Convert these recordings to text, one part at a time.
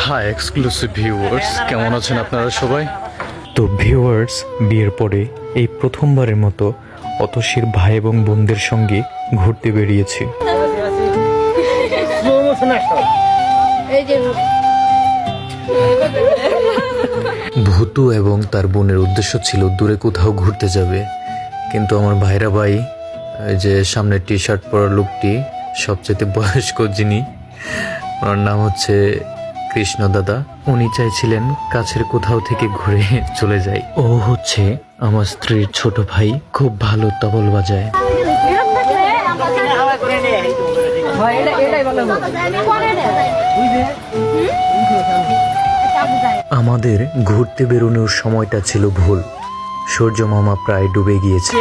High exclusive viewers, কেমন আছেন আপনারা সবাই? তো ভিউয়ার্স, বিয়ের পরে এই প্রথমবারের মতো অতসীর ভাই এবং বোনদের সঙ্গে ঘুরতে বেরিয়েছি। ভূতু এবং তার বোনের উদ্দেশ্য ছিল দূরে কোথাও ঘুরতে যাবে, কিন্তু আমার ভাইরা ভাই, যে সামনে টি শার্ট পরা লোকটি, সবচেয়ে বয়স্ক যিনি, ওনার নাম হচ্ছে কৃষ্ণ দাদা, উনি চাইছিলেন কাছের কোথাও থেকে ঘুরে চলে যায়। ও হচ্ছে আমার স্ত্রীর ছোট ভাই, খুব ভালো তবল বাজায়। আমাদের ঘুরতে বেরোনোর সময়টা ছিল ভুল, সূর্য মামা প্রায় ডুবে গিয়েছে।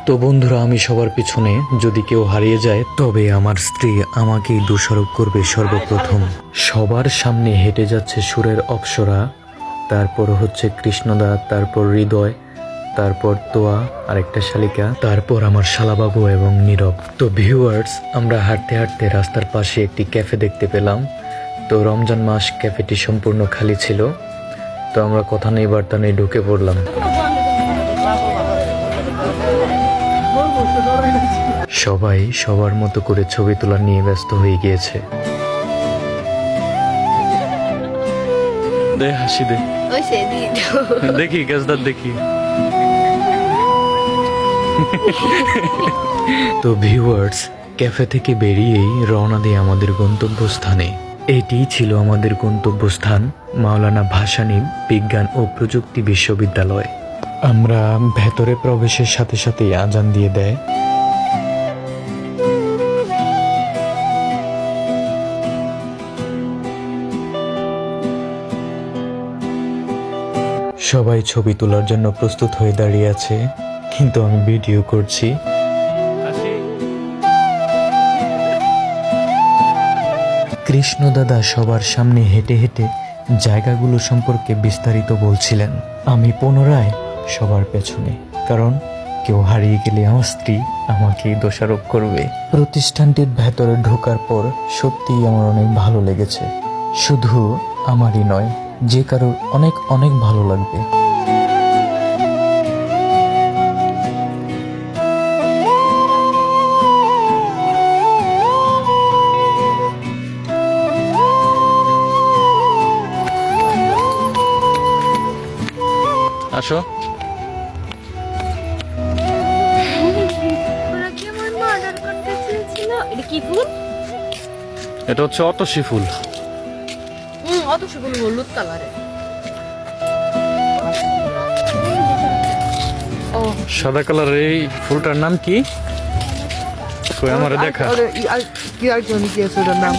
তো বন্ধুরা, আমি সবার পিছনে, যদি কেউ হারিয়ে যায় তবে আমার স্ত্রী আমাকেই দোষারোপ করবে সর্বপ্রথম। সবার সামনে হেঁটে যাচ্ছে সুরের অপ্সরা, তারপর হচ্ছে কৃষ্ণদা, তারপর হৃদয়, তারপর তোয়া আরেকটা শালিকা, তারপর আমার শালাবাবু এবং নীরব। তো ভিউয়ার্স, আমরা হাঁটতে হাঁটতে রাস্তার পাশে একটি ক্যাফে দেখতে পেলাম। তো রমজান মাস, ক্যাফেটি সম্পূর্ণ খালি ছিল। তো আমরা কথা নেই বার্তা নেই ঢুকে পড়লাম। সবাই সবার মতো করে ছবি তোলা নিয়ে ব্যস্ত হয়ে গিয়েছে। দে হাসি দে, দেখি গাছদার দেখি। তো ভিউয়ার্স, ক্যাফে থেকে বেরিয়েই রওনা দিই আমাদের গন্তব্যস্থানে। এটিই ছিল আমাদের গন্তব্যস্থান, মাওলানা ভাসানী বিজ্ঞান ও প্রযুক্তি বিশ্ববিদ্যালয়। আমরা ভেতরে প্রবেশের সাথে সাথেই আজান দিয়ে দেয়। সবাই ছবি তোলার জন্য প্রস্তুত হয়ে দাঁড়িয়ে আছে, কিন্তু আমি ভিডিও করছি। কৃষ্ণ দাদা সবার সামনে হেঁটে হেঁটে জায়গাগুলো সম্পর্কে বিস্তারিত বলছিলেন। আমি পুনরায় সবার পেছনে, কারণ কেউ হারিয়ে গেলে আমার স্ত্রী আমাকেই দোষারোপ করবে। প্রতিষ্ঠানটির ভেতরে ঢোকার পর সত্যিই আমার অনেক ভালো লেগেছে। শুধু আমারই নয়, যে কারোর অনেক অনেক ভালো লাগবে। আসো। এটা হচ্ছে অতসী ফুল। অতসী ফুল হলুদ কালারের। সাদা কালারের এই ফুলটার নাম কি? আমারে দেখা। কি আর কি আছে ওটার নাম?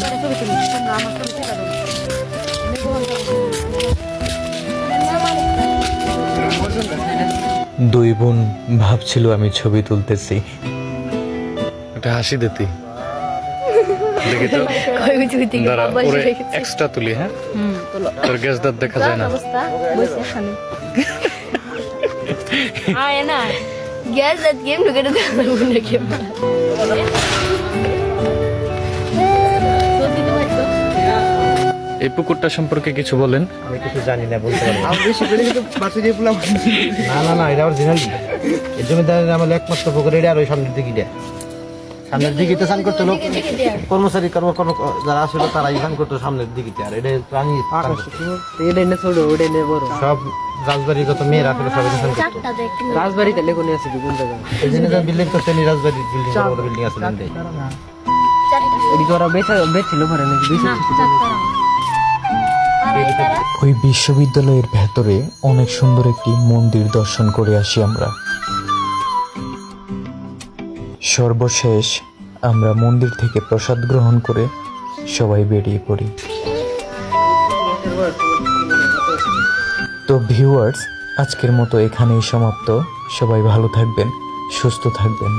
দুই বোন ভাবছিল আমি ছবি তুলতেছি। এটা হাসি দিতি দেখি তো, দাঁড়া ওরে এক্সট্রা তুলি। হ্যাঁ, তোর গ্যাস দাঁত দেখা যায় না। এই পুকুরটা সম্পর্কে কিছু বলেন। আমি কিছু জানি না, বলতে পারি আমি বেশি করে কিন্তু বাচ্চা দিয়ে পুলাম। না না, এটা অরিজিনাল। এর জন্য আমার একমাত্র পুকুর এটা, আর ওই সামনের দিকে দেয়। সামনের দিকে তো স্নান করতে লোক কর্মচারী যারা আসলে তারা স্নান করতো সামনের দিকে। আর এটা প্রাণী সব রাজবাড়ির কত মেয়ের আসলে সবাই স্নান করতো। রাজবাড়িতে লেগুনে আছে কোন জায়গায়? এই জন্য বিল্ডিং করতে নি, রাজবাড়ির বিল্ডিং, বড় বিল্ডিং আছে না। এদিকে ওরা বেছিল ভরে নাকি? ওই বিশ্ববিদ্যালয়ের ভেতরে অনেক সুন্দর একটি মন্দির দর্শন করে আসি আমরা। সর্বশেষ আমরা মন্দির থেকে প্রসাদ গ্রহণ করে সবাই বেরিয়ে পড়ি। তো ভিউয়ার্স, আজকের মতো এখানেই সমাপ্ত। সবাই ভালো থাকবেন, সুস্থ থাকবেন।